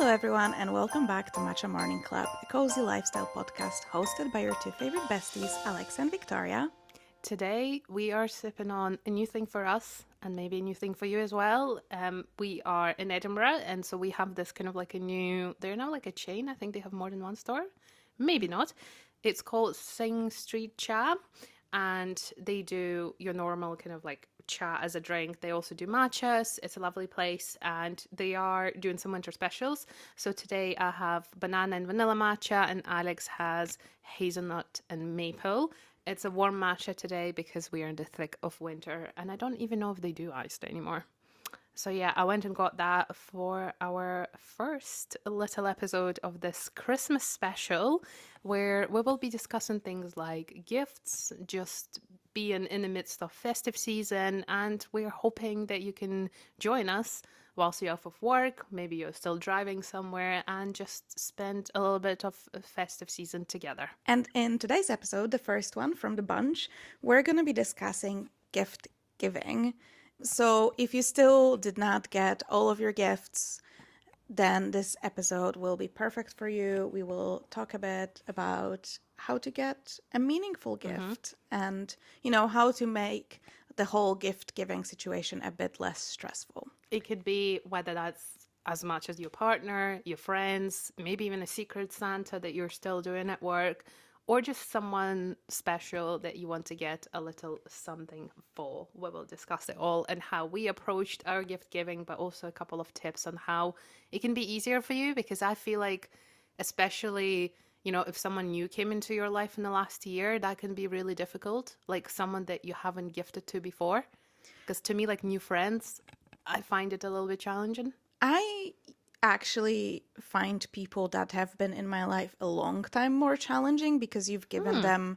everyone, and welcome back to Matcha Morning Club, a cozy lifestyle podcast hosted by your two favorite besties, Alexa and Victoria. Today we are sipping on a new thing for us and maybe a new thing for you as well. We are in Edinburgh, and so we have this kind of like they're now like a chain. I think they have more than one store. Maybe not. It's called Sing Street Cha, and they do your normal kind of like cha as a drink. They also do matchas. It's a lovely place, and they are doing some winter specials. So today I have banana and vanilla matcha, and Alex has hazelnut and maple. It's a warm matcha today because we are in the thick of winter, and I don't even know if they do iced anymore. So yeah, I went and got that for our first little episode of this Christmas special, where we will be discussing things like gifts, just being in the midst of festive season, and we're hoping that you can join us whilst you're off of work, maybe you're still driving somewhere, and just spend a little bit of festive season together. And in today's episode, the first one from the bunch, we're going to be discussing gift giving. So if you still did not get all of your gifts, then this episode will be perfect for you. We will talk a bit about how to get a meaningful gift and, how to make the whole gift giving situation a bit less stressful. It could be whether that's as much as your partner, your friends, maybe even a secret Santa that you're still doing at work, or just someone special that you want to get a little something for. We will discuss it all and how we approached our gift giving, but also a couple of tips on how it can be easier for you, because I feel like, especially, if someone new came into your life in the last year, that can be really difficult, like someone that you haven't gifted to before. Because to me, like new friends, I find it a little bit challenging. I actually find people that have been in my life a long time more challenging because you've given them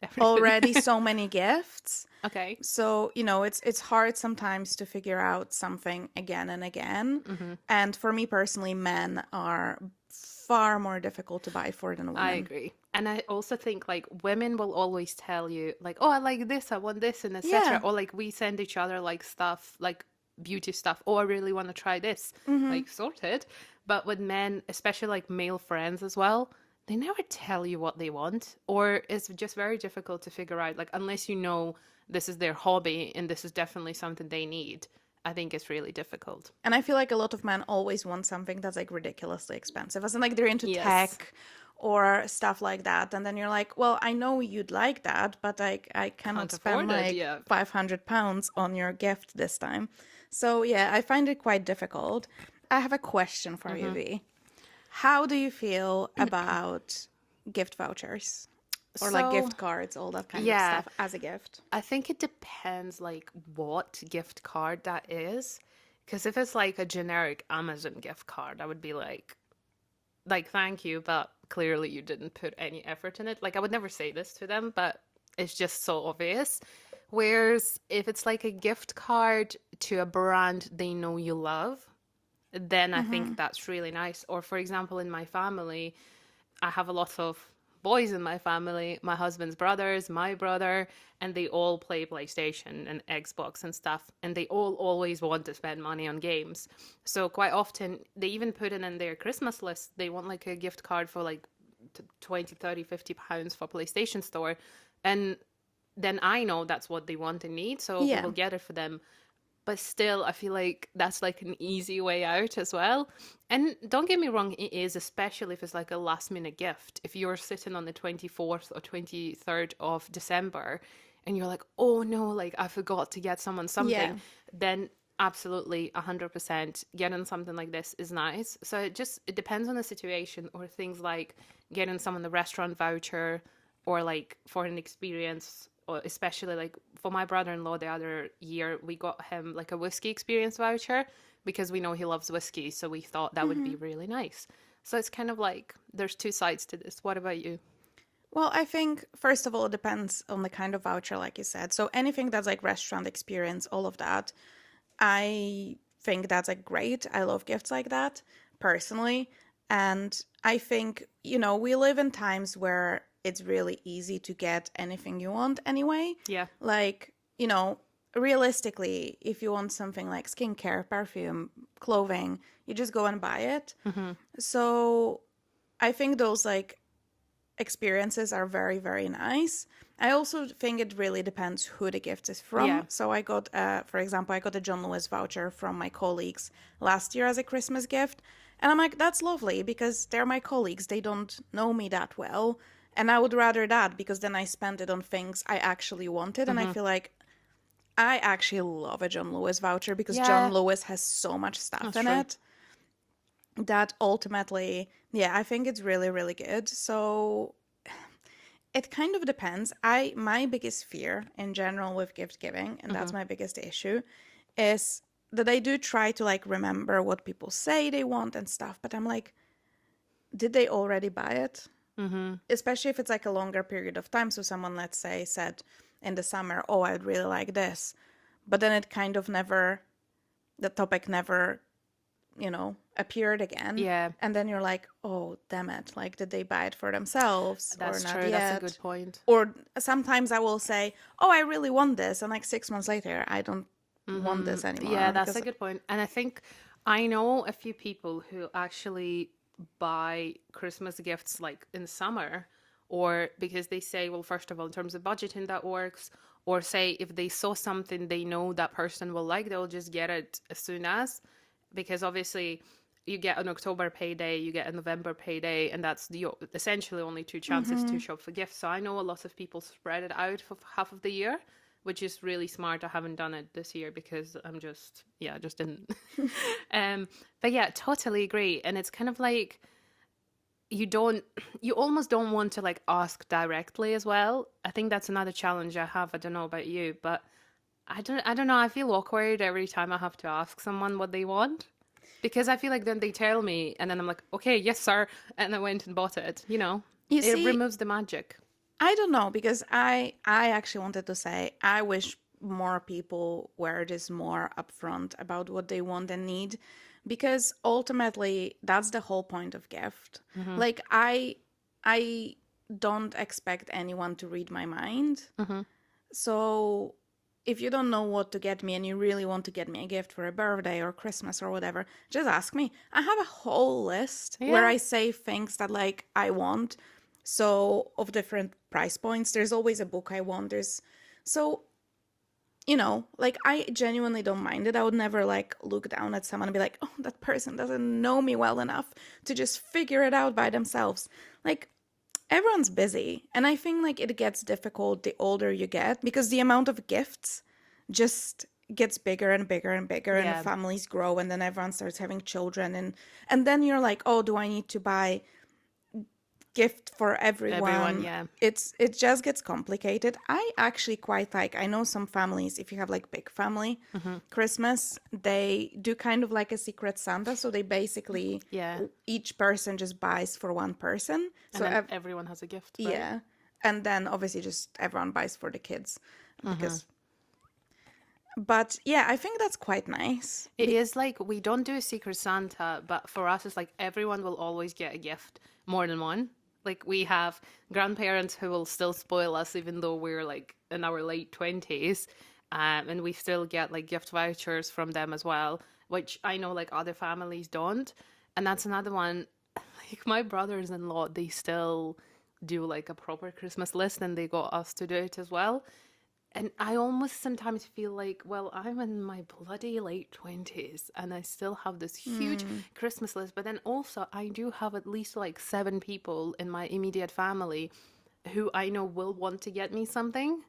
Everything. already so many gifts. Okay. So, it's hard sometimes to figure out something again and again. And for me personally, men are far more difficult to buy for than women. I agree. And I also think like women will always tell you like, oh, I like this, I want this, and etc. Yeah. Or like we send each other like stuff, like beauty stuff. Oh, I really want to try this. Like sorted. But with men, especially like male friends as well, they never tell you what they want. Or it's just very difficult to figure out, like unless you know this is their hobby and this is definitely something they need. I think it's really difficult. And I feel like a lot of men always want something that's like ridiculously expensive. As in like they're into Yes. tech or stuff like that. And then you're like, well, I know you'd like that, but like I cannot Can't spend afford it, like yeah. £500 on your gift this time. So yeah, I find it quite difficult. I have a question for you, V. How do you feel about gift vouchers? Or like So- gift cards, all that kind of Yeah. stuff as a gift? I think it depends like what gift card that is. Because if it's like a generic Amazon gift card, I would be like thank you, but clearly you didn't put any effort in it. Like I would never say this to them, but it's just so obvious. Whereas if it's like a gift card to a brand they know you love, then I think that's really nice. Or for example, in my family, I have a lot of boys in my family, my husband's brothers, my brother, and they all play PlayStation and Xbox and stuff. And they all always want to spend money on games. So quite often, they even put it in their Christmas list. They want like a gift card for like 20, 30, 50 pounds for PlayStation Store. And then I know that's what they want and need. So Yeah. we will get it for them. But still, I feel like that's like an easy way out as well. And don't get me wrong, it is, especially if it's like a last minute gift. If you're sitting on the 24th or 23rd of December and you're like, oh no, like I forgot to get someone something, Yeah. then absolutely 100% getting something like this is nice. So it depends on the situation, or things like getting someone the restaurant voucher, or like for an experience, or especially like for my brother-in-law the other year, we got him like a whiskey experience voucher because we know he loves whiskey, so we thought that would be really nice. So it's kind of like there's two sides to this. What about you? Well, I think, first of all, it depends on the kind of voucher, like you said. So anything that's like restaurant experience, all of that, I think that's like great. I love gifts like that, personally. And I think, we live in times where it's really easy to get anything you want anyway. Yeah. Like, realistically, if you want something like skincare, perfume, clothing, you just go and buy it. Mm-hmm. So I think those like experiences are very, very nice. I also think it really depends who the gift is Yeah. from. So I got, for example, I got a John Lewis voucher from my colleagues last year as a Christmas gift. And I'm like, that's lovely because they're my colleagues. They don't know me that well. And I would rather that because then I spend it on things I actually wanted. And I Mm-hmm. feel like I actually love a John Lewis voucher because John Yeah, Lewis has so much stuff that's in true. it that ultimately, yeah, I think it's really, really good. So it kind of depends. My biggest fear in general with gift giving, and Mm-hmm. that's my biggest issue, is that I do try to like remember what people say they want and stuff, but I'm like, did they already buy it? Mm-hmm. Especially if it's like a longer period of time. So someone, let's say, said in the summer, "Oh, I'd really like this," but then it kind of never, the topic never, appeared again. Yeah, And then you're like, oh, damn it. Like, did they buy it for themselves or that's not true. That's a yet? good point. Or sometimes I will say, oh, I really want this. And like 6 months later, I don't want Mm-hmm. this Yeah, anymore that's a because, good point. And I think I know a few people who actually buy Christmas gifts like in summer, or because they say, well, first of all, in terms of budgeting, that works. Or say if they saw something they know that person will like, they'll just get it as soon as, because obviously you get an October payday, you get a November payday, and that's the essentially only two chances to mm-hmm. shop for gifts. So I know a lot of people spread it out for half of the year, which is really smart. I haven't done it this year because I'm just, yeah, just didn't. But yeah, totally agree. And it's kind of like you don't, you almost don't want to like ask directly as well. I think that's another challenge I have. I don't know about you, but I don't know. I feel awkward every time I have to ask someone what they want. Because I feel like then they tell me, and then I'm like, okay, yes, sir. And I went and bought it, you know? You It see, removes the magic. I don't know because I actually wanted to say I wish more people were just more upfront about what they want and need because ultimately that's the whole point of gift. Hmm. Like I don't expect anyone to read my mind. Hmm. So if you don't know what to get me and you really want to get me a gift for a birthday or Christmas or whatever, just ask me. I have a whole list where Yeah. I say things that like I want. So of different price points, there's always a book I want. There's so like I genuinely don't mind it. I would never like look down at someone and be like, "Oh, that person doesn't know me well enough to just figure it out by themselves." Like everyone's busy, and I think like it gets difficult the older you get because the amount of gifts just gets bigger and bigger and bigger and the Yeah. families grow and then everyone starts having children and then you're like, "Oh, do I need to buy gift for Everyone, everyone?" yeah. It just gets complicated. I actually quite like, I know some families, if you have like big family Hmm. Christmas, they do kind of like a secret Santa, so they basically Yeah. each person just buys for one person. And So then everyone has a gift, right? yeah. And then obviously just everyone buys for the kids Hmm. because but yeah, I think that's quite nice. It is like we don't do a Secret Santa, but for us, it's like everyone will always get a gift, more than one. Like we have grandparents who will still spoil us, even though we're like in our late 20s, and we still get like gift vouchers from them as well, which I know like other families don't. And that's another one. Like my brothers-in-law, they still do like a proper Christmas list, and they got us to do it as well. And I almost sometimes feel like, well, I'm in my bloody late 20s and I still have this huge Hmm. Christmas list. But then also, I do have at least like seven people in my immediate family who I know will want to get me something.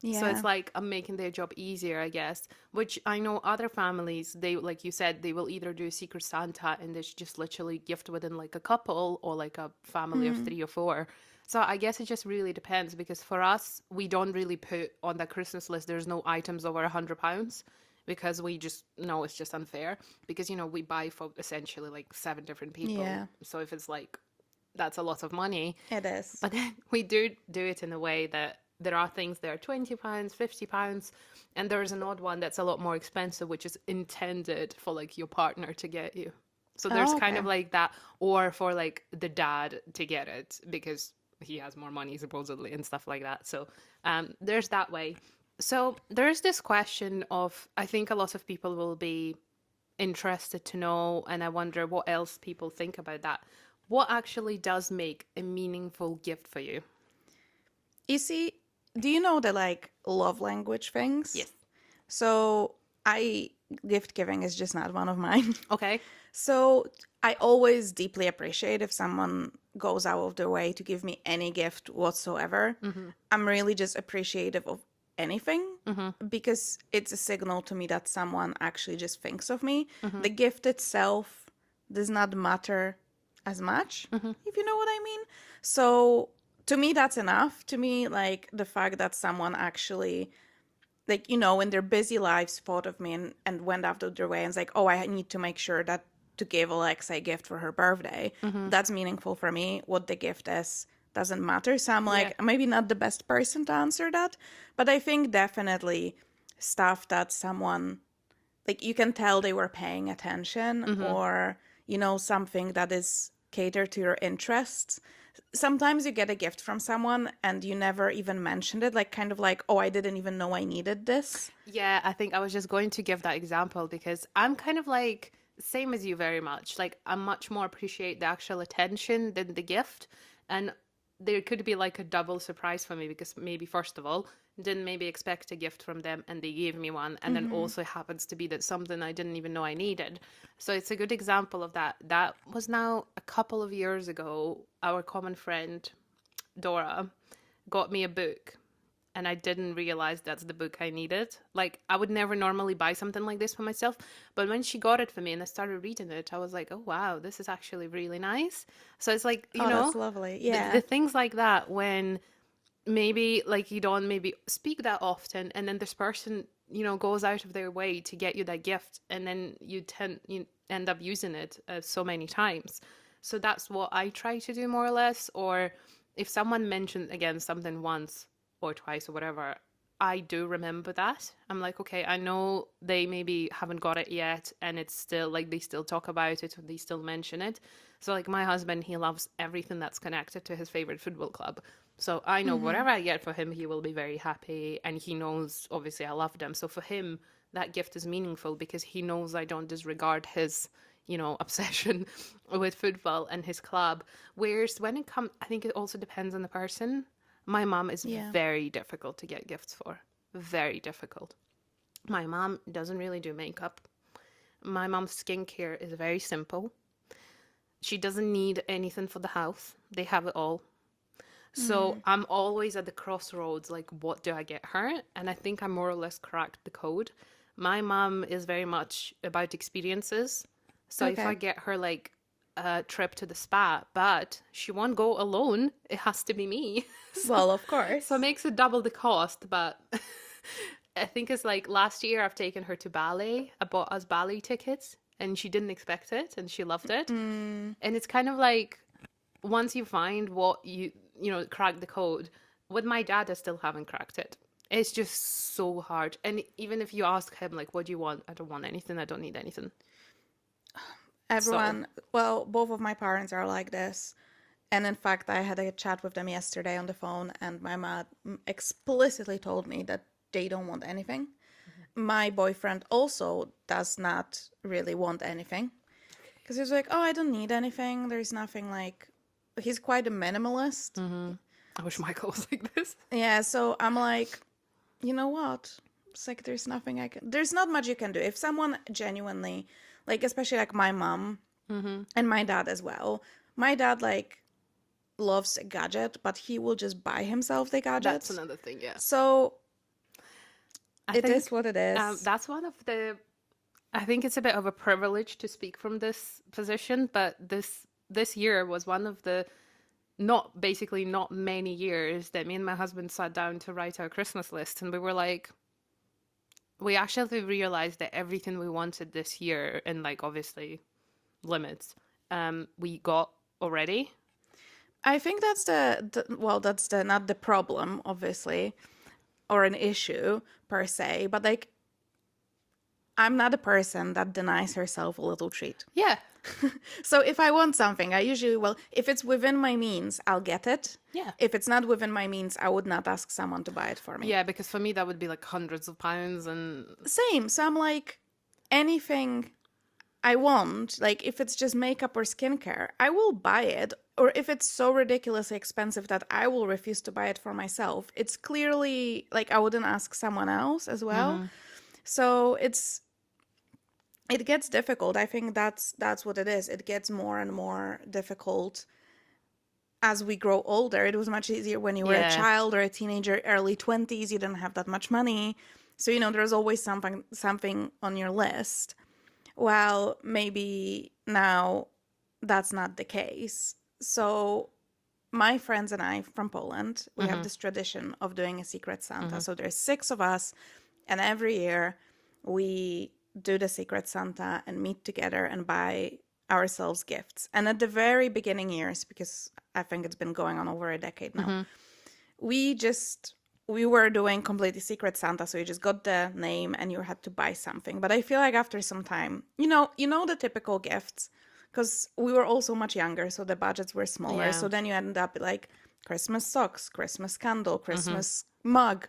So it's Yeah. like I'm making their job easier, I guess. Which I know other families, they, like you said, they will either do Secret Santa and there's just literally gift within like a couple or like a family of Hmm. three or four. So I guess it just really depends because for us, we don't really put on the Christmas list, there's no items over £100 because we just know it's just unfair because, you know, we buy for essentially like seven different people. Yeah, So if it's like, that's a lot of money. it is. But then we do it in a way that there are things that are £20, £50, and there's an odd one that's a lot more expensive, which is intended for like your partner to get you. So there's Oh, kind okay. of like that, or for like the dad to get it because he has more money supposedly and stuff like that. So there's that way. So there's this question of, I think a lot of people will be interested to know, and I wonder what else people think about that. What actually does make a meaningful gift for you? You see, do you know the like love language things? Yes. So I gift giving is just not one of mine. Okay. So I always deeply appreciate if someone goes out of their way to give me any gift whatsoever. Mm-hmm. I'm really just appreciative of anything Mm-hmm. because it's a signal to me that someone actually just thinks of me. Mm-hmm. The gift itself does not matter as much, Mm-hmm. if you know what I mean. So to me, that's enough. To me, like the fact that someone actually like in their busy lives thought of me and went out of their way and was like, oh, I need to make sure that to give Alexa a gift for her birthday, Mm-hmm. that's meaningful for me. What the gift is doesn't matter. So I'm Yeah. like, maybe not the best person to answer that, but I think definitely stuff that someone like you can tell they were paying attention, Mm-hmm. or something that is catered to your interests. Sometimes you get a gift from someone and you never even mentioned it, like kind of like, oh, I didn't even know I needed this. Yeah, I think I was just going to give that example because I'm kind of like same as you very much. Like I much more appreciate the actual attention than the gift. And there could be like a double surprise for me because maybe first of all, didn't maybe expect a gift from them and they gave me one, and then also happens to be that something I didn't even know I needed. So it's a good example of that. That was now a couple of years ago. Our common friend Dora got me a book, and I didn't realize that's the book I needed. Like, I would never normally buy something like this for myself, but when she got it for me and I started reading it, I was like, oh, wow, this is actually really nice. So it's like, Oh, that's lovely. the Yeah. things like that when maybe like you don't maybe speak that often, and then this person, goes out of their way to get you that gift, and then you end up using it so many times. So that's what I try to do more or less. Or if someone mentioned again something once or twice or whatever, I do remember that. I'm like, okay, I know they maybe haven't got it yet, and it's still like they still talk about it or they still mention it. So, like, my husband, he loves everything that's connected to his favorite football club. So, I know Mm-hmm. whatever I get for him, he will be very happy. And he knows, obviously, I love them. So, for him, that gift is meaningful because he knows I don't disregard his, obsession with football and his club. Whereas when it comes, I think it also depends on the person. My mom is Yeah. very difficult to get gifts for. Very difficult. My mom doesn't really do makeup. My mom's skincare is very simple. She doesn't need anything for the house. They have it all. So Mm. I'm always at the crossroads, like, what do I get her? And I think I more or less cracked the code. My mom is very much about experiences. So if I Okay. get her like a trip to the spa, but she won't go alone, it has to be me. so, Well, of so it course. makes it double the cost. But I think it's like last year I've taken her to ballet. I bought us ballet tickets and she didn't expect it and she loved it. Mm. And it's kind of like once you find what crack the code. With my dad, I still haven't cracked it. It's just so hard. And even if you ask him, like, what do you want? I don't want anything. I don't need anything. So, Everyone, well, both of my parents are like this. And in fact, I had a chat with them yesterday on the phone, and my mom explicitly told me that they don't want anything. My boyfriend also does not really want anything because he's like, oh, I don't need anything. There's nothing like, he's quite a minimalist. I wish Michael was like this. Yeah, so I'm like, you know what? It's like there's not much you can do. If someone genuinely, like, especially like my mom and my dad as well, my dad, like, loves a gadget, but he will just buy himself the That's gadgets. another thing, yeah. So I it is think what it is. that's one of the. I think it's a bit of a privilege to speak from this position, but this year was one of the not many years that me and my husband sat down to write our Christmas list, and we were like, we actually realized that everything we wanted this year, and like obviously limits, we got already. I think that's well, that's the not the problem, obviously, or an issue per se, but like I'm not a person that denies herself a little treat. Yeah. So if I want something, I usually will, if it's within my means, I'll get it. Yeah. If it's not within my means, I would not ask someone to buy it for me. Yeah, because for me that would be like hundreds of pounds and Same. So I'm like, anything I want, like if it's just makeup or skincare, I will buy it. Or if it's so ridiculously expensive that I will refuse to buy it for myself, it's clearly like I wouldn't ask someone else as well. So it gets difficult. I think that's what it is. It gets more and more difficult as we grow older. It was much easier when you were a yeah. child or a teenager, early 20s, you didn't have that much money. So, there's always something on your list. Well, maybe now that's not the case. So, my friends and I from Poland, we have this tradition of doing a secret Santa. So, there's 6 of us, and every year we do the secret Santa and meet together and buy ourselves gifts. And at the very beginning years, because I think it's been going on over a decade now, we were doing completely secret Santa, so you just got the name and you had to buy something. But I feel like after some time, the typical gifts, because we were also much younger, so the budgets were smaller. Yeah. So then you end up like Christmas socks, Christmas candle, Christmas mug,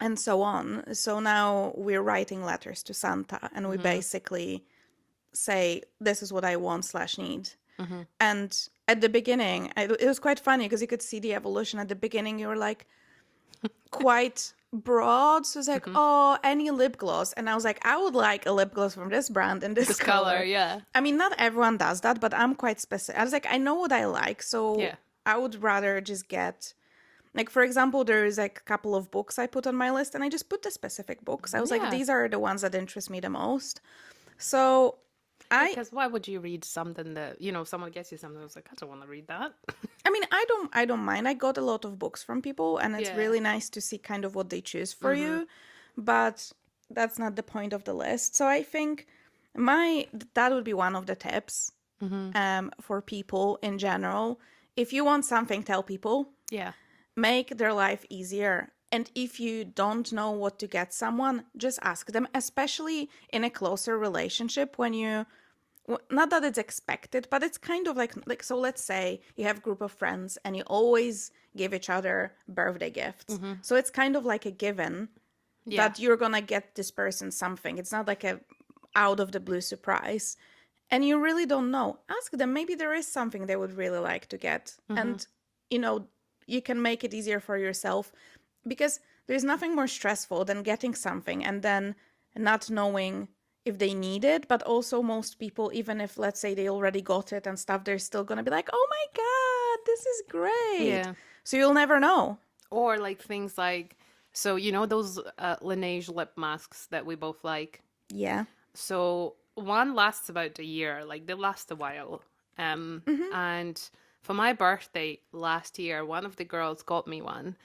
and so on. So now we're writing letters to Santa, and we basically say, this is what I want / need. And at the beginning, it was quite funny because you could see the evolution. At the beginning, you were like quite broad. So it's like, oh, any lip gloss. And I was like, I would like a lip gloss from this brand in this This color. color, yeah. I mean, not everyone does that, but I'm quite specific. I was like, I know what I like. So Yeah. I would rather just get, like, for example, there's like a couple of books I put on my list and I just put the specific books. I was like, Yeah. these are the ones that interest me the most. So Because why would you read something that, someone gets you something, I was like, I don't want to read that. I mean, I don't mind. I got a lot of books from people and it's Yeah. really nice to see kind of what they choose for you, but that's not the point of the list. So I think that would be one of the tips for people in general. If you want something, tell people. Yeah. Make their life easier. And if you don't know what to get someone, just ask them, especially in a closer relationship when not that it's expected, but it's kind of like so let's say you have a group of friends and you always give each other birthday gifts. So it's kind of like a given that you're gonna get this person something. It's not like a out of the blue surprise. And you really don't know. Ask them, maybe there is something they would really like to get. And you can make it easier for yourself because there's nothing more stressful than getting something and then not knowing if they need it. But also most people, even if let's say they already got it and stuff, they're still gonna be like, oh my god, this is great. Yeah. So you'll never know. Or like things like, so those Laneige lip masks that we both like. Yeah. So one lasts about a year, like they last a while. And for my birthday last year, one of the girls got me one.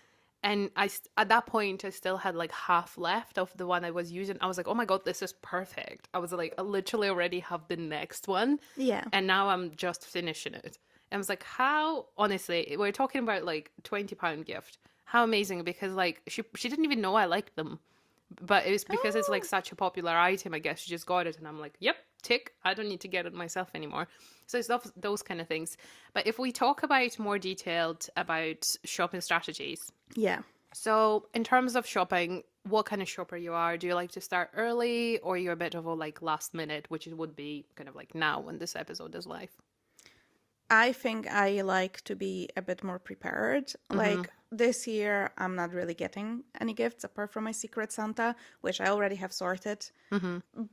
And at that point, I still had like half left of the one I was using. I was like, oh my God, this is perfect. I was like, I literally already have the next one. Yeah. And now I'm just finishing it. And I was like, how, honestly, we're talking about like £20 gift. How amazing, because like she didn't even know I liked them. But it was because it's like such a popular item, I guess. She just got it and I'm like, yep, tick. I don't need to get it myself anymore. So it's those kind of things. But if we talk about more detailed about shopping strategies. Yeah. So in terms of shopping, what kind of shopper you are? Do you like to start early or you're a bit of a like last minute, which it would be kind of like now when this episode is live? I think I like to be a bit more prepared. Like this year, I'm not really getting any gifts apart from my Secret Santa, which I already have sorted.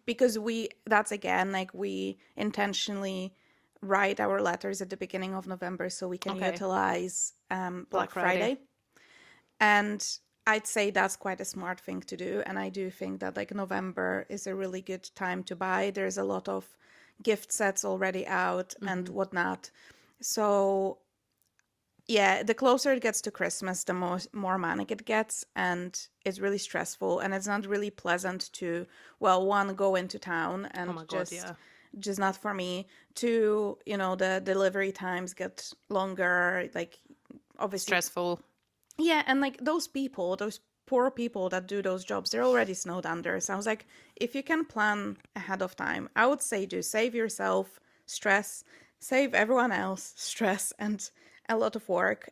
Because that's again, like we intentionally write our letters at the beginning of November so we can utilize Black Friday. And I'd say that's quite a smart thing to do. And I do think that like November is a really good time to buy. There's a lot of gift sets already out and whatnot. So yeah, the closer it gets to Christmas, the more manic it gets, and it's really stressful, and it's not really pleasant to, well, one, go into town and just not for me. Two, the delivery times get longer, like obviously stressful. Yeah, and like those poor people that do those jobs, they're already snowed under. So I was like, if you can plan ahead of time, I would say do save yourself stress, save everyone else stress and a lot of work.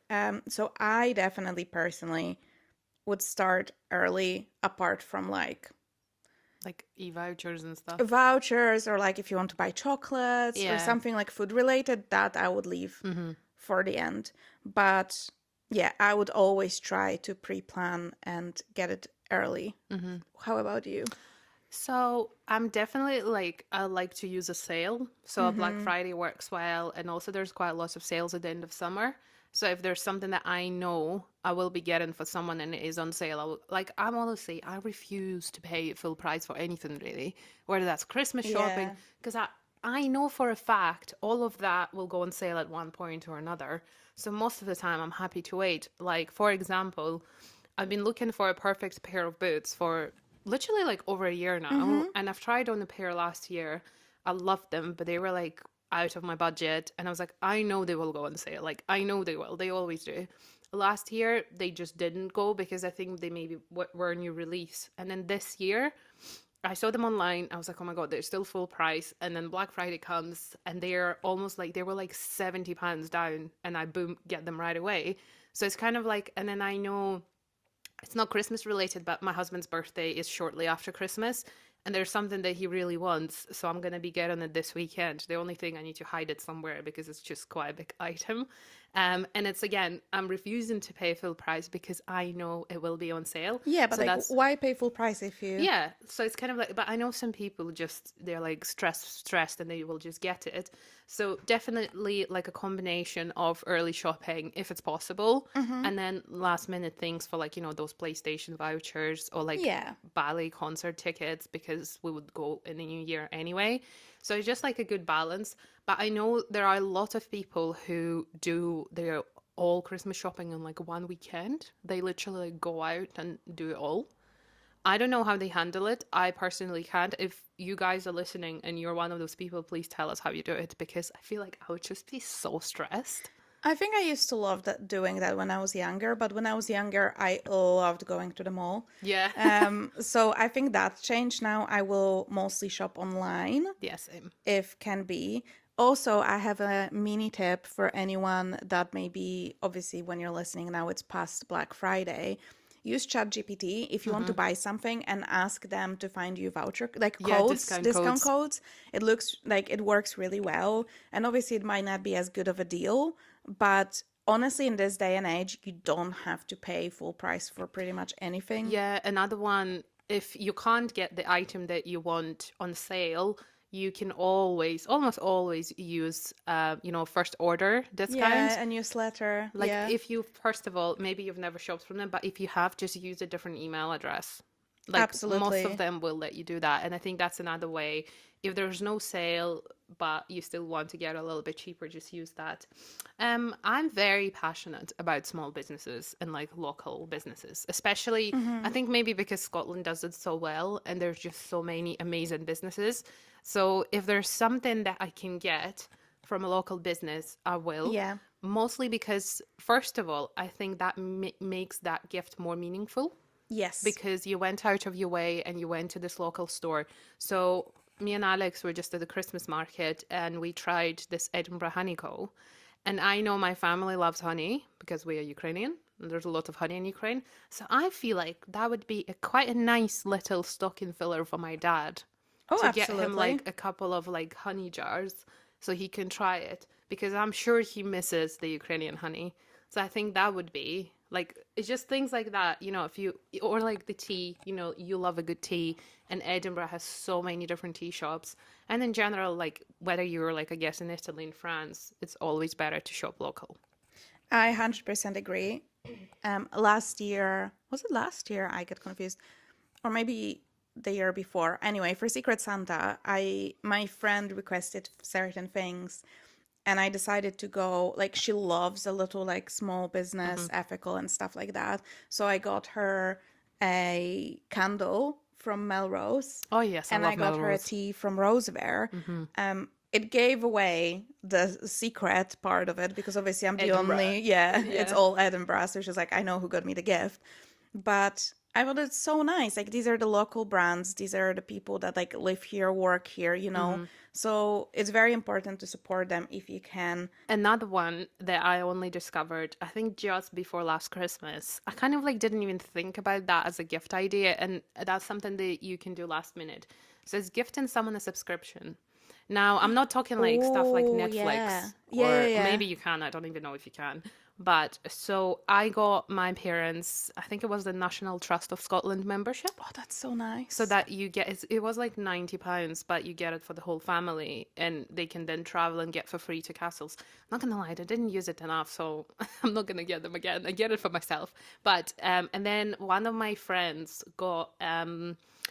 So I definitely personally would start early, apart from like Like e-vouchers and stuff. vouchers, or like if you want to buy chocolates or Yeah. something like food related, that I would leave for the end. But yeah, I would always try to pre-plan and get it early. How about you? So I'm definitely like I like to use a sale. So a Black Friday works well, and also there's quite lots of sales at the end of summer. So if there's something that I know I will be getting for someone and it is on sale, I'm honestly I refuse to pay full price for anything really, whether that's Christmas shopping, Yeah. because I know for a fact all of that will go on sale at one point or another. So most of the time I'm happy to wait. Like for example, I've been looking for a perfect pair of boots for literally like over a year now, and I've tried on a pair last year. I loved them, but they were like out of my budget, and I was like, I know they will go on sale. Like I know they will. They always do. Last year they just didn't go because I think they maybe were a new release, and then this year I saw them online. I was like, oh my God, they're still full price. And then Black Friday comes and they're almost like, they were like £70 down. And I boom, get them right away. So it's kind of like, and then I know it's not Christmas related, but my husband's birthday is shortly after Christmas. And there's something that he really wants. So I'm going to be getting it this weekend. The only thing I need to hide it somewhere because it's just quite a big item. And it's again, I'm refusing to pay full price because I know it will be on sale. Yeah, but So like, that's why pay full price if you? yeah, so it's kind of like, but I know some people just they're like stressed, and they will just get it. So definitely like a combination of early shopping if it's possible, and then last minute things for like those PlayStation vouchers or like Yeah. ballet concert tickets because we would go in the new year anyway. So it's just like a good balance. But I know there are a lot of people who do their all Christmas shopping on like one weekend. They literally like, go out and do it all. I don't know how they handle it. I personally can't. If you guys are listening and you're one of those people, please tell us how you do it because I feel like I would just be so stressed. I think I used to love that doing that when I was younger, but when I was younger, I loved going to the mall. Yeah. So I think that's changed now. I will mostly shop online Yeah, same. if can be. Also, I have a mini tip for anyone that maybe, obviously, when you're listening now, it's past Black Friday. Use ChatGPT if you want to buy something and ask them to find you voucher like Yeah, codes, discount discount codes. codes. It looks like it works really well. And obviously, it might not be as good of a deal, but honestly, in this day and age, you don't have to pay full price for pretty much anything. Yeah, another one, if you can't get the item that you want on sale, you can always, almost always use, first order discount. Yeah, a newsletter. Like Yeah, if you, first of all, maybe you've never shopped from them, but if you have, just use a different email address. Like most of absolutely. them will let you do that. And I think that's another way. If there's no sale, but you still want to get a little bit cheaper, just use that. I'm very passionate about small businesses and like local businesses, especially I think maybe because Scotland does it so well and there's just so many amazing businesses. So if there's something that I can get from a local business, I will. Yeah. Mostly because, first of all, I think that makes that gift more meaningful Yes. because you went out of your way and you went to this local store. So me and Alex were just at the Christmas market and we tried this Edinburgh honeycomb. And I know my family loves honey because we are Ukrainian. And there's a lot of honey in Ukraine. So I feel like that would be quite a nice little stocking filler for my dad Oh, to get him absolutely. like a couple of like honey jars so he can try it because I'm sure he misses the Ukrainian honey. So I think that would be like it's just things like that, if you or like the tea, you love a good tea and Edinburgh has so many different tea shops. And in general, like whether you're like I guess in Italy and France, it's always better to shop local. I 100% agree. Last year, was it last year? I get confused. Or maybe the year before. Anyway, for Secret Santa, my friend requested certain things and I decided to go. Like, she loves a little like small business, ethical and stuff like that. So I got her a candle from Melrose Oh yes, I and I love got her a Melrose. tea from Rosevear. It gave away the secret part of it because obviously I'm the Edinburgh. only, yeah, it's Yeah. all Edinburgh. So she's like, I know who got me the gift. But I thought it's so nice. Like these are the local brands. These are the people that like live here, work here, you know. So it's very important to support them if you can. Another one that I only discovered, I think just before last Christmas. I kind of like didn't even think about that as a gift idea, and that's something that you can do last minute. So it's gifting someone a subscription. Now, I'm not talking like stuff like Oh, yeah. Netflix, Yeah, yeah, or yeah. maybe you can, I don't even know if you can. But so I got my parents, I think it was the National Trust of Scotland membership. Oh, that's so So nice. that you get it was like £90, but you get it for the whole family, and they can then travel and get for free to castles. I'm not gonna lie, I didn't use it enough, so I'm not gonna get them again. I get it for myself. But and then one of my friends got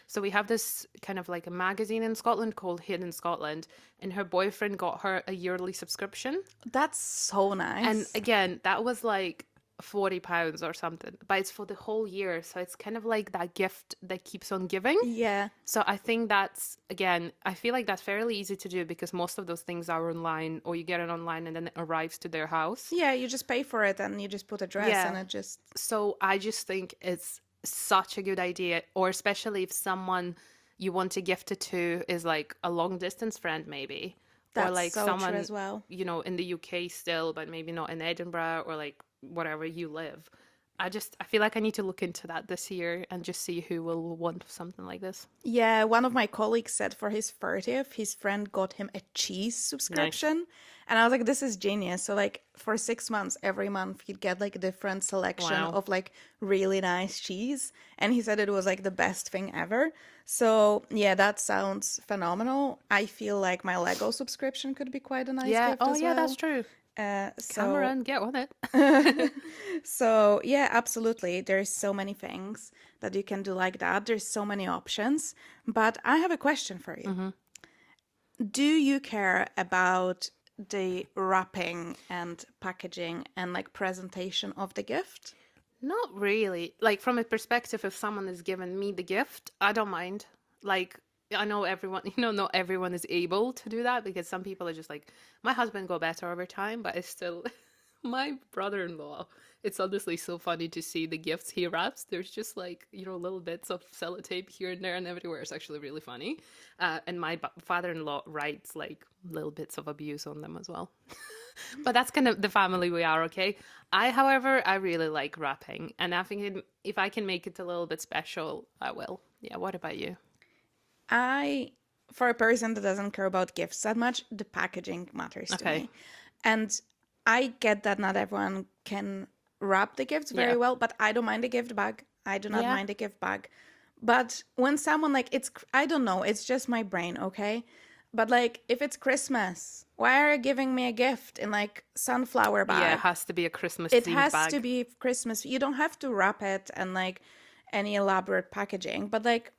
so we have this kind of like a magazine in Scotland called Hidden Scotland, and her boyfriend got her a yearly subscription. That's so And nice. again, that was like £40 or something, but it's for the whole year. So it's kind of like that gift that keeps on giving. Yeah. So I think that's, again, I feel like that's fairly easy to do because most of those things are online, or you get it online and then it arrives to their house. Yeah, you just pay for it and you just put a dress and Yeah. it just. So I just think it's such a good idea, or especially if someone you want to gift it to is like a long distance friend, maybe, or That's like so true someone, as well. in the UK still, but maybe not in Edinburgh or like wherever you live. I feel like I need to look into that this year and just see who will want something like this. Yeah, one of my colleagues said for his 30th, his friend got him a cheese Nice. subscription. And I was like, this is genius. So, like, for 6 months, every month, he'd get like a different selection Wow. of like really nice cheese. And he said it was like the best thing ever. So, yeah, that sounds phenomenal. I feel like my Lego subscription could be quite a nice Yeah. gift Oh, as yeah, that's well. true. So, Cameron, get on it. so yeah, absolutely. There's so many things that you can do like that. There's so many options. But I have a question for you. Do you care about the wrapping and packaging and like presentation of the gift? Not really. Like from a perspective, if someone is giving me the gift, I don't mind. Like I know everyone, not everyone is able to do that because some people are just like, my husband got better over time, but it's still my brother-in-law. It's honestly so funny to see the gifts he wraps. There's just like, little bits of sellotape here and there and everywhere. It's actually really funny. And my father-in-law writes like little bits of abuse on them as well. But that's kind of the family we are, okay? However, I really like wrapping, and I think if I can make it a little bit special, I will. Yeah, what about you? I, for a person that doesn't care about gifts that much, the packaging matters to Okay. me. And I get that not everyone can wrap the gifts Yeah. very well, but I don't mind a gift bag. I do not Yeah. mind a gift bag. But when someone like I don't know, it's just my brain, okay? But like if it's Christmas, why are you giving me a gift in like sunflower Yeah, it bag? has to be a Christmas It themed has to bag. be Christmas. You don't have to wrap it and like any elaborate packaging, but like,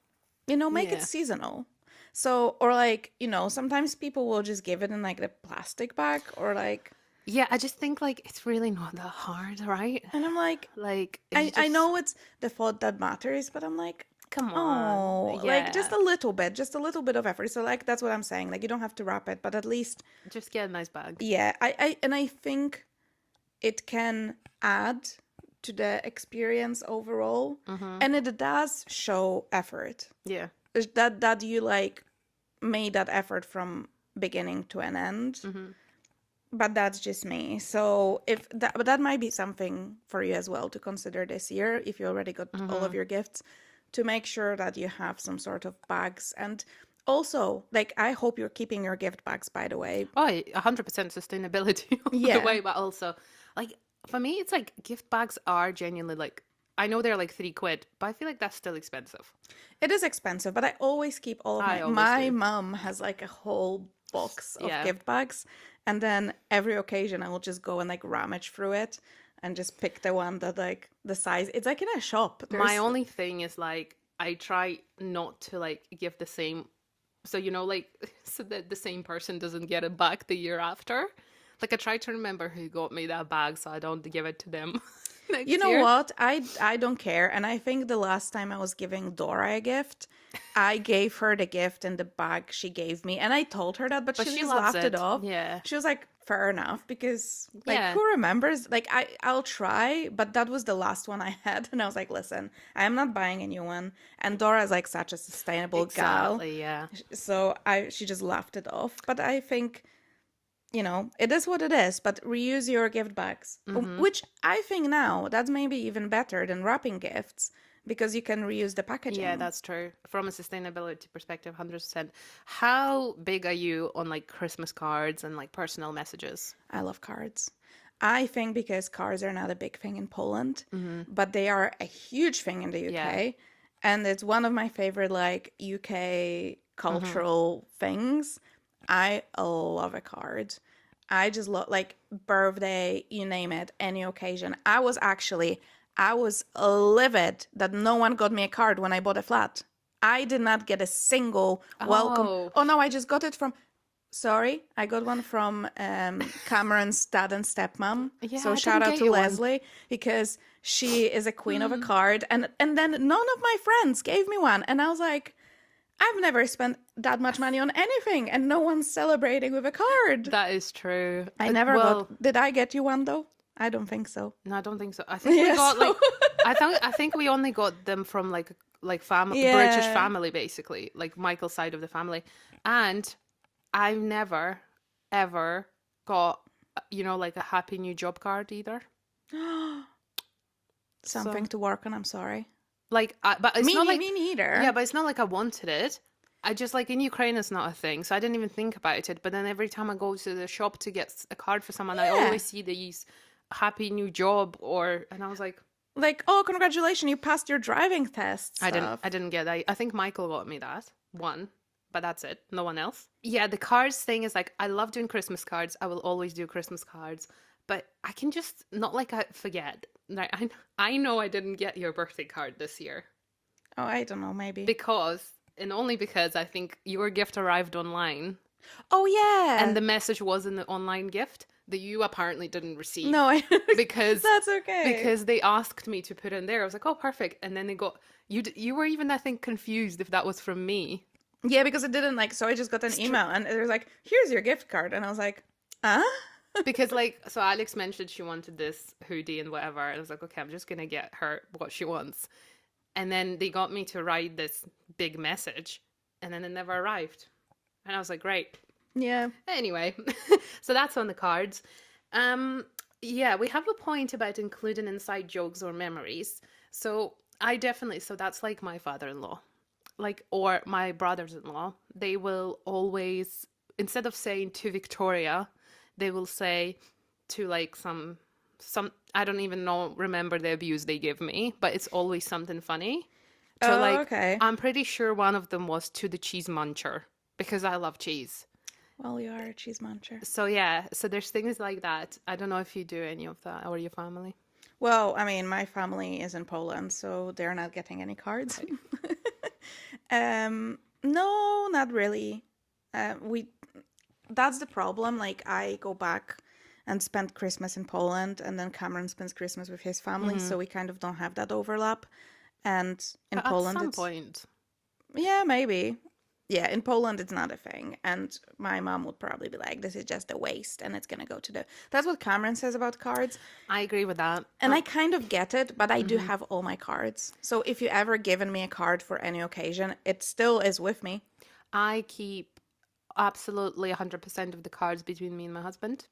make it Yeah. seasonal. So, or like, sometimes people will just give it in like the plastic bag or like, Yeah, I just think like it's really not that hard, right? and I'm like, Like you I just know it's the thought that matters, but I'm like, come on. oh, like Yeah. just a little bit of effort. So like that's what I'm saying. Like you don't have to wrap it, but at least, Just get a nice bag. yeah, and I think it can add to the experience overall, and it does show effort. Yeah. Is that you like made that effort from beginning to an end. But that's just me. So if that, but that might be something for you as well to consider this year if you already got all of your gifts, to make sure that you have some sort of bags. And also, like, I hope you're keeping your gift bags, by the way. Oh, 100% sustainability all the Yeah, way, but also, like, for me, it's like gift bags are genuinely like, I know they're like £3, but I feel like that's still expensive. it is expensive, but I always keep all of I always my do. mom has like a whole box of Yeah. gift bags, and then every occasion I will just go and like rummage through it and just pick the one that like the size. It's like in a shop. My There's only thing is like, I try not to like give the same, so, like, so that the same person doesn't get it back the year after. Like, I try to remember who got me that bag so I don't give it to them You next know year. what? I don't care. And I think the last time I was giving Dora a gift, I gave her the gift in the bag she gave me. And I told her that, but But she she just loves laughed it it. off. Yeah. She was like, fair enough, because like Yeah, who remembers? Like I'll try, but that was the last one I had, and I was like, listen, I'm not buying a new one. And Dora's like such a sustainable gal, exactly. Yeah. so I she just laughed it off. But I think, it is what it is. But reuse your gift bags, Mm-hmm. which I think now that's maybe even better than wrapping gifts, because you can reuse the Yeah, packaging. that's true. From a sustainability perspective, 100%. How big are you on like Christmas cards and like personal messages? I love cards. I think because cards are not a big thing in Poland, Mm-hmm. but they are a huge thing in the Yeah. UK. And it's one of my favorite, like, UK Mm-hmm. cultural things. I love a card. I just love, like, birthday, you name it, any occasion. I was livid that no one got me a card when I bought a flat. I did not get a single welcome. Oh, Oh no, I just got it from. Sorry, I got one from Cameron's dad and stepmom. yeah, So I shout didn't out get to you one. Leslie, because she is a queen of a card, and then none of my friends gave me one, and I was like, I've never spent that much money on anything, and no one's celebrating with a card. That is true. I never got. Well, Did I get you one though? I don't think so. no, I don't think so. I think we Yeah. got So like, I think we only got them from like family, British yeah. family, basically, like Michael's side of the family, and I've never ever got like a happy new job card either. Something So to work on. I'm sorry. but it's not like Me neither. yeah, but it's not like I wanted it. I just like in Ukraine it's not a thing, so I didn't even think about it. But then every time I go to the shop to get a card for someone, I Yeah. always see these happy new job and I was like, Like, oh, congratulations, you passed your driving test I didn't stuff. I didn't get that. I think Michael got me that one, but that's it. No one else. Yeah, the cards thing is like I love doing Christmas cards. I will always do Christmas cards, but I can just not like I forget. Like I know I didn't get your birthday card this year Oh, I don't know, maybe. because and only because I think your gift arrived online Oh, yeah. and the message was in the online gift that you apparently didn't receive No, I. because That's okay. they asked me to put in there. I was like, oh, perfect. And then they got you. You were even I think confused if that was from me. Yeah, because it didn't, like, so I just got an email and it was like, here's your gift card. And I was like, huh? Because like so Alex mentioned she wanted this hoodie and whatever. And I was like, okay, I'm just gonna get her what she wants. And then they got me to write this big message, and then it never arrived. And I was like, great. Yeah. Anyway, so that's on the cards. Yeah, we have a point about including inside jokes or memories. So so that's like my father-in-law, like, or my brothers-in-law. They will always, instead of saying to Victoria, they will say to like I don't even remember the abuse they give me, but it's always something funny. To Oh, like, okay. I'm pretty sure one of them was to the cheese muncher because I love cheese. Well, you are a cheese muncher. So yeah, so there's things like that. I don't know if you do any of that or your family. Well, I mean, my family is in Poland, so they're not getting any cards. No, not really. We That's the problem. Like, I go back and spend Christmas in Poland, and then Cameron spends Christmas with his family, so we kind of don't have that overlap. And in But at Poland, some it's, point, yeah, maybe. Yeah, in Poland, it's not a thing. And my mom would probably be like, this is just a waste, and it's going to go to the. That's what Cameron says about cards. I agree with that. And I kind of get it, but I do have all my cards. So if you ever given me a card for any occasion, it still is with me. I keep absolutely 100% of the cards between me and my husband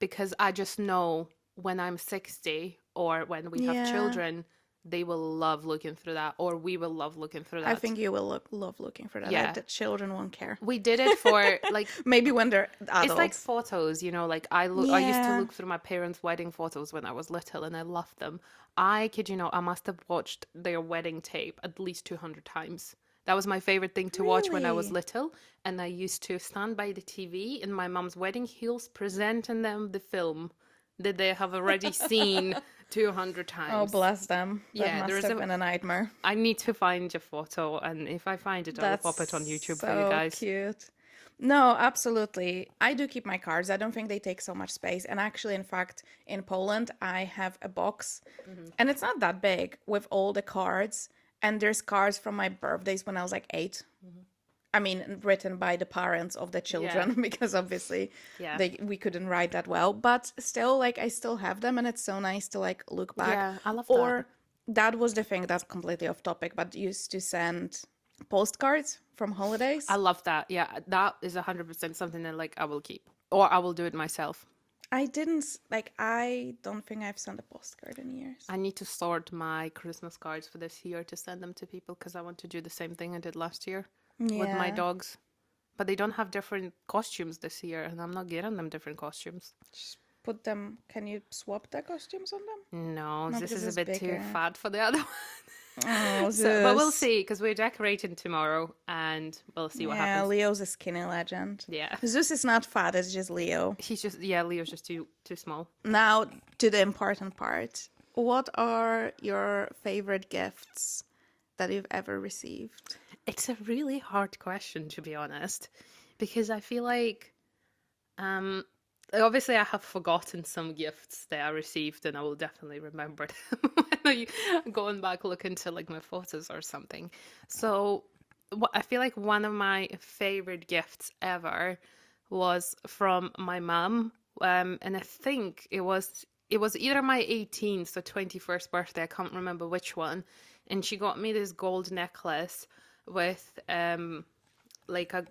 because I just know when I'm 60 or when we have Yeah. children, they will love looking through that, or we will love looking through that. I think you will love looking for that. Yeah. The children won't care. We did it for like Maybe when they're adults. it's like photos, like I used to Yeah. look through my parents' wedding photos when I was little and I loved them. I kid you not, I must have watched their wedding tape at least 200 times. That was my favorite thing to watch when I was Really? little, and I used to stand by the TV in my mom's wedding heels presenting them the film that they have already seen 200 Oh, times. bless them. That Yeah, must there is have been a nightmare. I need to find a photo, and if I find it, I will That's pop it on YouTube so for you guys. cute. No, absolutely. I do keep my cards. I don't think they take so much space. And actually, in fact, in Poland, I have a box, and it's not that big, with all the cards. And there's cards from my birthdays when I was like 8. I mean, written by the parents of the Yeah. children because obviously Yeah. we couldn't write that well. But still, like I still have them, and it's so nice to like look back. Yeah, I love that. Or that was the thing that's completely off topic, but used to send postcards from I holidays. love that. Yeah, that is 100% something that like I will keep, or I will do it myself. I didn't like. I don't think I've sent a postcard in years. I need to sort my Christmas cards for this year to send them to people because I want to do the same thing I did last year with my Yeah, dogs. But they don't have different costumes this year, and I'm not getting them different costumes. just put them. Can you swap the costumes on them? No, No, this because is a it's bit too bigger. fat for the other one. Oh, So, but we'll Zeus. see because we're decorating tomorrow, and we'll see what Yeah, happens. Leo's a skinny legend. Yeah, Zeus is not fat, it's just Leo. he's just yeah. Leo's just too small. Now to the important part. What are your favorite gifts that you've ever received? It's a really hard question to be honest, because I feel like um obviously I have forgotten some gifts that I received and I will definitely remember them when I going back looking to like my photos or something. So I feel like one of my favorite gifts ever was from my mum. And I think it was either my 18th or 21st birthday. I can't remember which one. And she got me this gold necklace with like a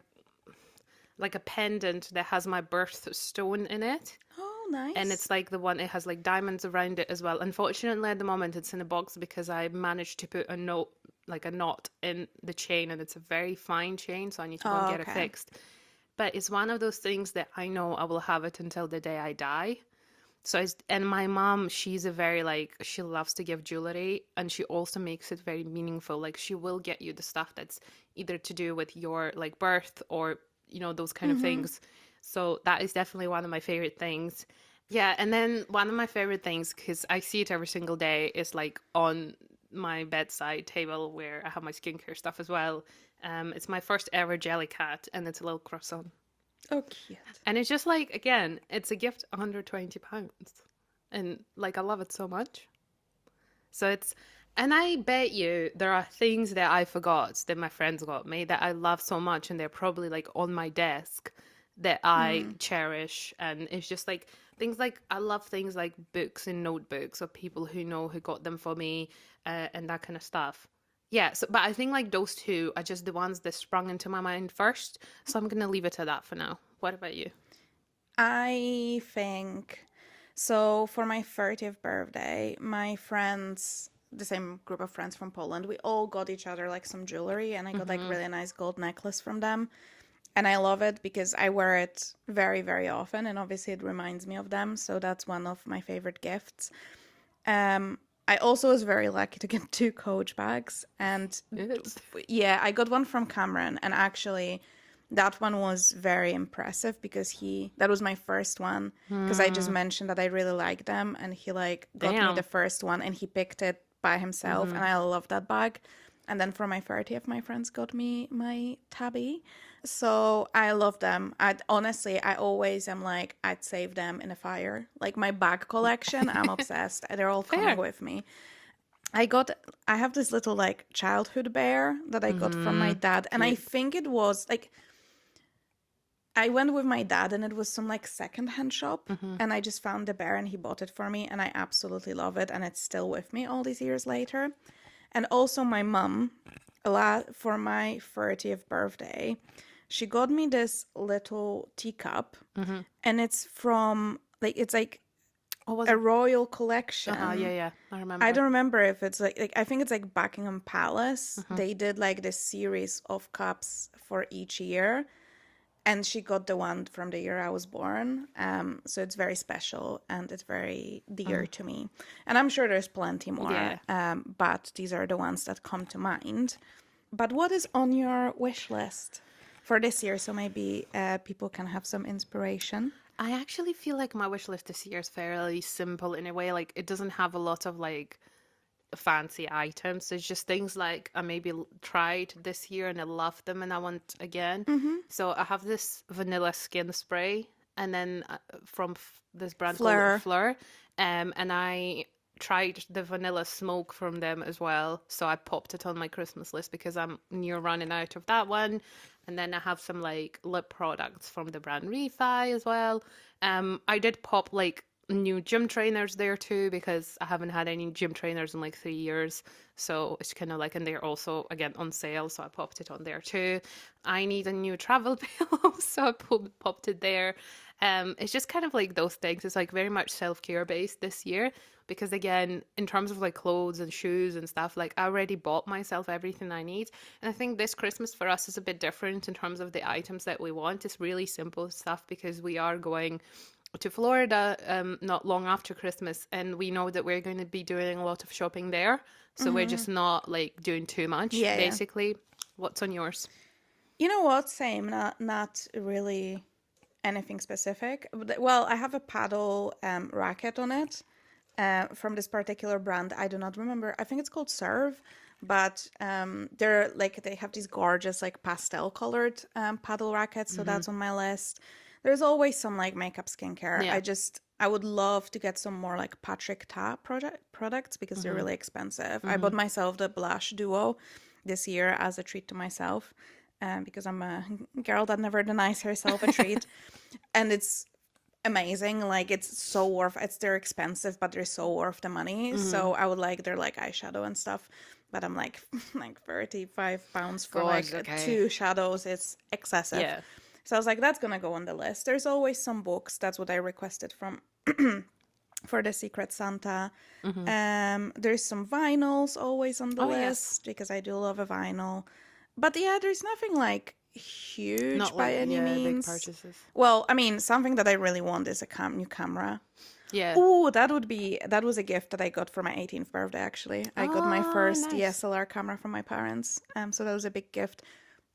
like a pendant that has my birthstone in it. Oh, And nice. it's like the one, it has like diamonds around it as well. Unfortunately, at the moment, it's in a box because I managed to put a note, like a knot in the chain, and it's a very fine chain, so I need to go and Oh, get it okay. fixed. But it's one of those things that I know I will have it until the day I die. So it's, and my mom, she's a very like, she loves to give jewelry and she also makes it very meaningful. Like she will get you the stuff that's either to do with your like birth or, those kind of Mm-hmm. things. So that is definitely one of my favorite things. Yeah. And then one of my favorite things, because I see it every single day, is like on my bedside table where I have my skincare stuff as well. It's my first ever jelly cat and it's a little croissant. Oh, cute. And it's just like, again, it's a gift under £20. And like, I love it so much. So it's, and I bet you there are things that I forgot that my friends got me that I love so much. And they're probably like on my desk that I Mm. cherish. And it's just like things like, I love things like books and notebooks of people who know who got them for me and that kind of stuff. Yeah, so, but I think like those two are just the ones that sprung into my mind first. So I'm going to leave it to that for now. What about you? I think so. For my 30th birthday, my friends, the same group of friends from Poland, we all got each other like some jewelry, and I got like Mm-hmm. really nice gold necklace from them. And I love it because I wear it very, very often, and obviously it reminds me of them. So that's one of my favorite gifts. Um, I also was very lucky to get two Coach bags, and Good. yeah, I got one from Cameron, and actually, that one was very impressive because that was my first one because I just Hmm. mentioned that I really like them, and he like got me the Damn. first one, and he picked it by himself, Mm-hmm. and I love that bag. And then for my 30th, my friends got me my tabby. So I love them. I always am like, I'd save them in a fire. Like my bag collection, I'm obsessed. They're all coming Fair. with me. I got, I have this little like childhood bear that I got from my Mm-hmm. dad. And I Cute. think it was like, I went with my dad and it was some like secondhand shop. Mm-hmm. And I just found the bear and he bought it for me. And I absolutely love it. And it's still with me all these years later. And also my mom, for my 30th birthday, she got me this little teacup. Mm-hmm. And it's like What was a it? royal Yeah, collection. yeah. I I remember. don't remember if it's like I think it's like Buckingham Palace. Mm-hmm. They did like this series of cups for each year, and she got the one from the year I was born. So it's very special and it's very dear to me. And I'm sure there's plenty more, Yeah. but these are the ones that come to mind. But what is on your wish list for this year? So maybe people can have some inspiration. I actually feel like my wish list this year is fairly simple in a way. Like, it doesn't have a lot of like fancy items. It's just things like I maybe tried this year and I loved them and I want again. Mm-hmm. So I have this vanilla skin spray and then from this brand called Fleur. Fleur. And I tried the vanilla smoke from them as well. So I popped it on my Christmas list because I'm near running out of that one. And then I have some like lip products from the brand Refi as well. I did pop like new gym trainers there too because I haven't had any gym trainers in like 3 years. So it's kind of like, and they're also again on sale. So I popped it on there too. I need a new travel pillow. So I popped it there. It's just kind of like those things. It's like very much self-care based this year because again, in terms of like clothes and shoes and stuff, like I already bought myself everything I need. And I think this Christmas for us is a bit different in terms of the items that we want. It's really simple stuff because we are going to Florida not long after Christmas, and we know that we're going to be doing a lot of shopping there. So we're just not like doing too much, Yeah, yeah. basically. What's on yours? You know what? Same. Not really anything specific. Well, I have a paddle racket on it from this particular brand. I do not remember. I think it's called Serve, but they're like they have these gorgeous like pastel colored paddle rackets. So that's on my list. There's always some like makeup skincare. Yeah. I would love to get some more like Patrick Ta products because they're really expensive. I bought myself the blush duo this year as a treat to myself because I'm a girl that never denies herself a treat. And it's amazing. Like it's so worth it's they're expensive, but they're so worth the money. So I would like they're like eyeshadow and stuff. But I'm like like 35 pounds for God, like okay. 2 shadows. It's excessive. Yeah. So I was like, that's gonna go on the list. There's always some books. That's what I requested from for the Secret Santa. There's some vinyls always on the Oh, yes. list because I do love a vinyl. But yeah, there's nothing like huge Not by like, any yeah, big means. purchases. Well, I mean, something that I really want is a new camera. Yeah. Oh, that was a gift that I got for my 18th birthday actually. I got my Oh, first nice. DSLR camera from my parents. So that was a big gift.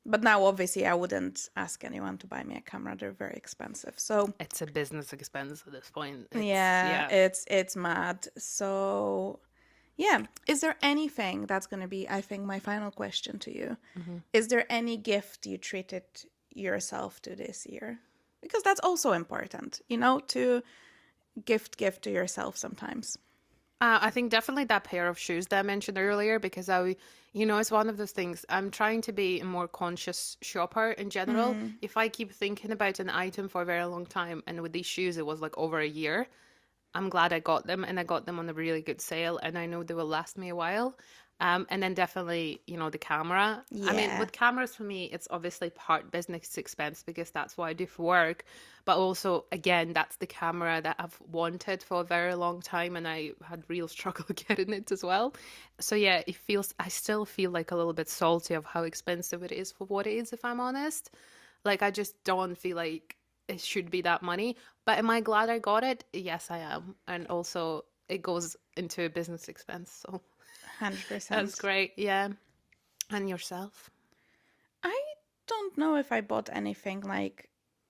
But now obviously I wouldn't ask anyone to buy me a camera. They're very expensive. So It's a business expense at this point. yeah, it's mad. So yeah, is there anything that's going to be I think my final question to you. Is there any gift you treated yourself to this year? Because that's also important, to gift to yourself sometimes. I think definitely that pair of shoes that I mentioned earlier because it's one of those things. I'm trying to be a more conscious shopper in general. If I keep thinking about an item for a very long time, and with these shoes, it was like over a year, I'm glad I got them and I got them on a really good sale and I know they will last me a while. And then definitely, the camera. I mean, Yeah. with cameras for me, it's obviously part business expense because that's what I do for work. But also, again, that's the camera that I've wanted for a very long time and I had real struggle getting it as well. So yeah, I still feel like a little bit salty of how expensive it is for what it is, if I'm honest. Like, I just don't feel like it should be that money. But am I glad I got it? Yes, I am. And also, it goes into a business expense. So 100%. that's great. Yeah. And yourself? I don't know if I bought anything like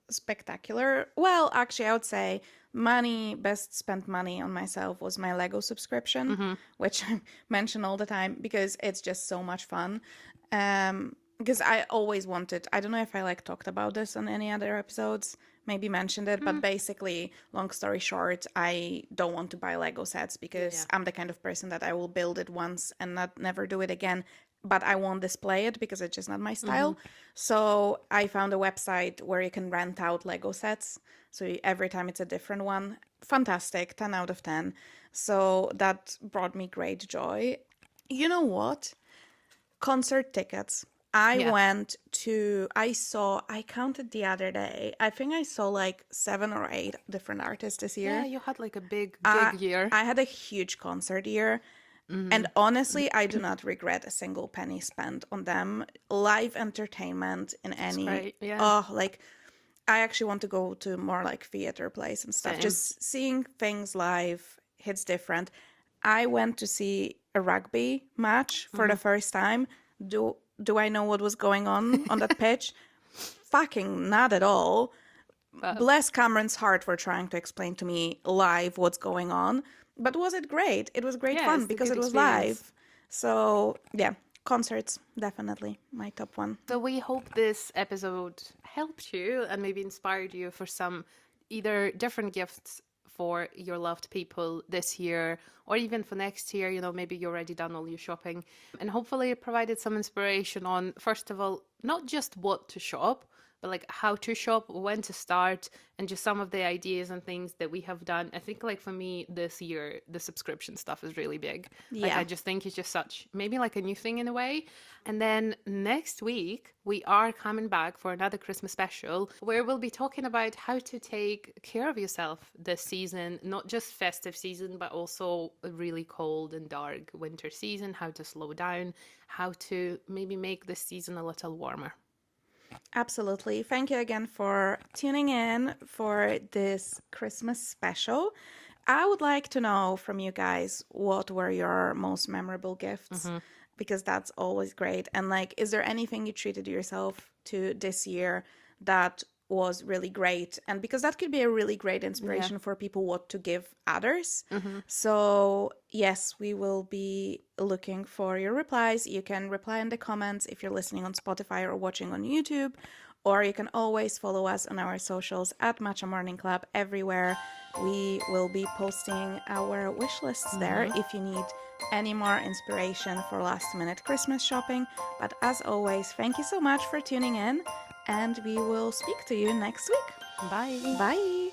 spectacular. Well, actually, I would say best spent money on myself was my Lego subscription, which I mention all the time because it's just so much fun. Because I always wanted, I don't know if I like talked about this on any other episodes, maybe mentioned it, but basically, long story short, I don't want to buy Lego sets because Yeah. I'm the kind of person that I will build it once and not never do it again. But I won't display it because it's just not my style. So I found a website where you can rent out Lego sets. So every time it's a different one. Fantastic, 10 out of 10. So that brought me great joy. You know what? Concert tickets. I Yeah. I counted the other day. I think I saw like 7 or 8 different artists this Yeah, year. you had like a big I, gig year. I had a huge concert year. And honestly, I do not regret a single penny spent on them. Live entertainment in It's any, great. Yeah. like, I actually want to go to more like theater plays and stuff. Same. Just seeing things live hits different. I went to see a rugby match for the first time. Do I know what was going on that pitch? Fucking not at all. Bless Cameron's heart for trying to explain to me live what's going on. But was it great? It was great Yeah, fun it's a because good it was experience. live. So yeah, concerts definitely my top one. So we hope this episode helped you and maybe inspired you for some either different gifts for your loved people this year, or even for next year. You know, maybe you're already done all your shopping, and hopefully it provided some inspiration on, first of all, not just what to shop, but like how to shop, when to start, and just some of the ideas and things that we have done. I think like for me this year, the subscription stuff is really big. Like I Yeah. just think it's just such maybe like a new thing in a way. And then next week we are coming back for another Christmas special where we'll be talking about how to take care of yourself this season, not just festive season, but also a really cold and dark winter season, how to slow down, how to maybe make this season a little warmer. Absolutely. Thank you again for tuning in for this Christmas special. I would like to know from you guys what were your most memorable gifts, because that's always great. And like, is there anything you treated yourself to this year that was really great? And because that could be a really great Yeah. inspiration for people what to give others. So, yes, we will be looking for your replies. You can reply in the comments if you're listening on Spotify or watching on YouTube, or you can always follow us on our socials at Matcha Morning Club everywhere. We will be posting our wish lists there if you need any more inspiration for last minute Christmas shopping. But as always, thank you so much for tuning in, and we will speak to you next week. Bye. Bye.